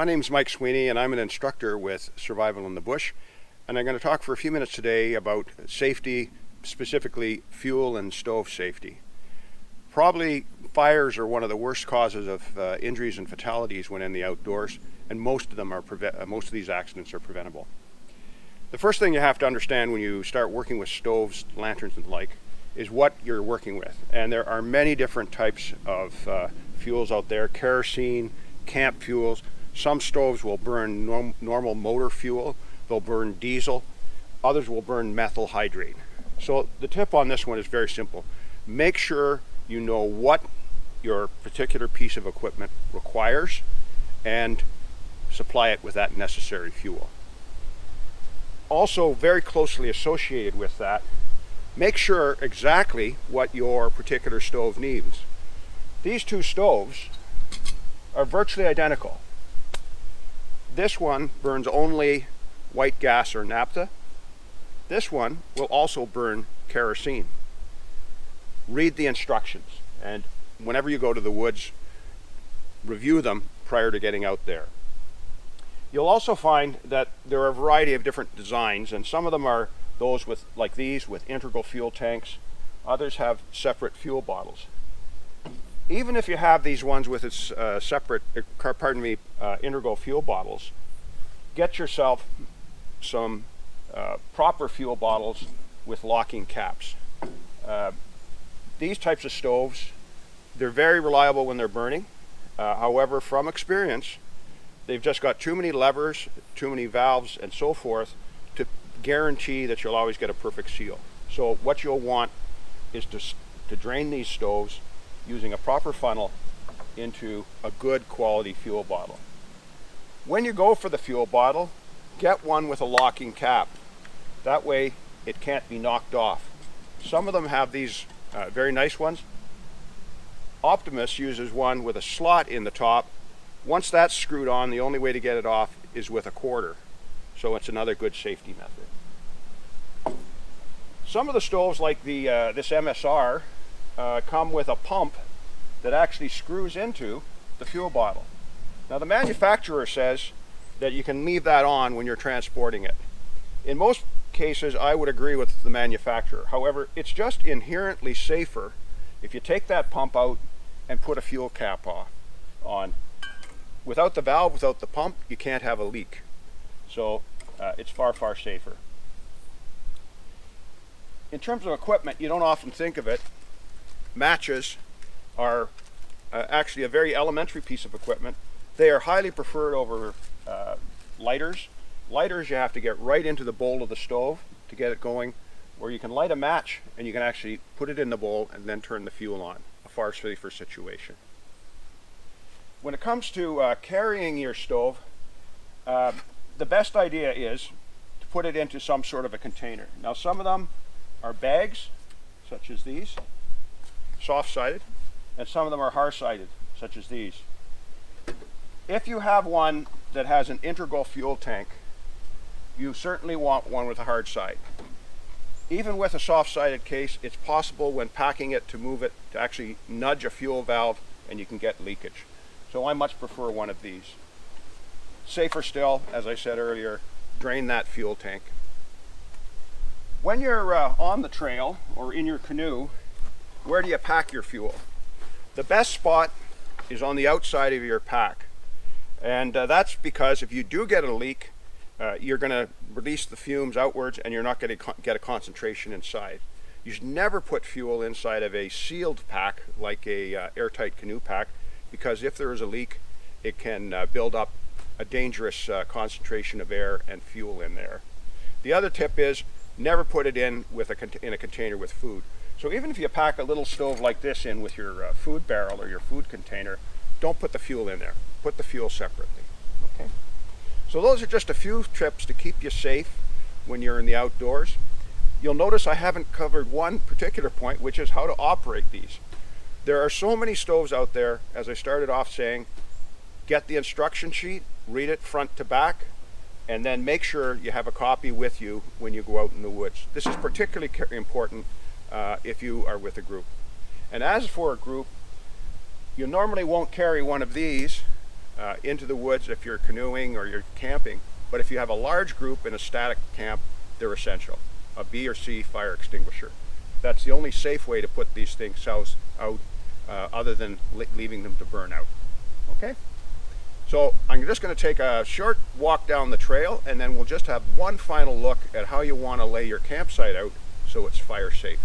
My name is Mike Sweeney and I'm an instructor with Survival in the Bush, and I'm going to talk for a few minutes today about safety, specifically fuel and stove safety. Probably fires are one of the worst causes of injuries and fatalities when in the outdoors, and most of these accidents are preventable. The first thing you have to understand when you start working with stoves, lanterns and the like is what you're working with, and there are many different types of fuels out there: kerosene, camp fuels. Some stoves will burn normal motor fuel, they'll burn diesel, others will burn methyl hydrate. So the tip on this one is very simple. Make sure you know what your particular piece of equipment requires and supply it with that necessary fuel. Also, very closely associated with that, make sure exactly what your particular stove needs. These two stoves are virtually identical. This one burns only white gas or naphtha. This one will also burn kerosene. Read the instructions, and whenever you go to the woods, review them prior to getting out there. You'll also find that there are a variety of different designs, and some of them are those like these with integral fuel tanks. Others have separate fuel bottles. Even if you have these ones with its integral fuel bottles, get yourself some proper fuel bottles with locking caps. These types of stoves, they're very reliable when they're burning. However, from experience, they've just got too many levers, too many valves, and so forth to guarantee that you'll always get a perfect seal. So what you'll want is to drain these stoves using a proper funnel into a good quality fuel bottle. When you go for the fuel bottle, get one with a locking cap. That way it can't be knocked off. Some of them have these very nice ones. Optimus uses one with a slot in the top. Once that's screwed on, the only way to get it off is with a quarter. So it's another good safety method. Some of the stoves, like this MSR, come with a pump that actually screws into the fuel bottle. Now, the manufacturer says that you can leave that on when you're transporting it. In most cases, I would agree with the manufacturer. However, it's just inherently safer if you take that pump out and put a fuel cap on. Without the valve, without the pump, you can't have a leak. So it's far, far safer. In terms of equipment, you don't often think of it. Matches are actually a very elementary piece of equipment. They are highly preferred over lighters. Lighters, you have to get right into the bowl of the stove to get it going, where you can light a match and you can actually put it in the bowl and then turn the fuel on. A far safer situation. When it comes to carrying your stove, the best idea is to put it into some sort of a container. Now, some of them are bags, such as these, soft-sided, and some of them are hard-sided, such as these. If you have one that has an integral fuel tank, you certainly want one with a hard side. Even with a soft-sided case, it's possible when packing it to move it to actually nudge a fuel valve and you can get leakage. So I much prefer one of these. Safer still, as I said earlier, drain that fuel tank. When you're on the trail or in your canoe, where do you pack your fuel? The best spot is on the outside of your pack. And that's because if you do get a leak, you're going to release the fumes outwards and you're not going to get a concentration inside. You should never put fuel inside of a sealed pack like a airtight canoe pack, because if there is a leak, it can build up a dangerous concentration of air and fuel in there. The other tip is never put it in a container with food. So even if you pack a little stove like this in with your food barrel or your food container, don't put the fuel in there. Put the fuel separately. Okay? So those are just a few tips to keep you safe when you're in the outdoors. You'll notice I haven't covered one particular point, which is how to operate these. There are so many stoves out there, as I started off saying. Get the instruction sheet, read it front to back, and then make sure you have a copy with you when you go out in the woods. This is particularly important if you are with a group. And as for a group, you normally won't carry one of these into the woods if you're canoeing or you're camping. But if you have a large group in a static camp, they're essential. A B or C fire extinguisher. That's the only safe way to put these things out other than leaving them to burn out. Okay? So I'm just going to take a short walk down the trail, and then we'll just have one final look at how you want to lay your campsite out so it's fire safe.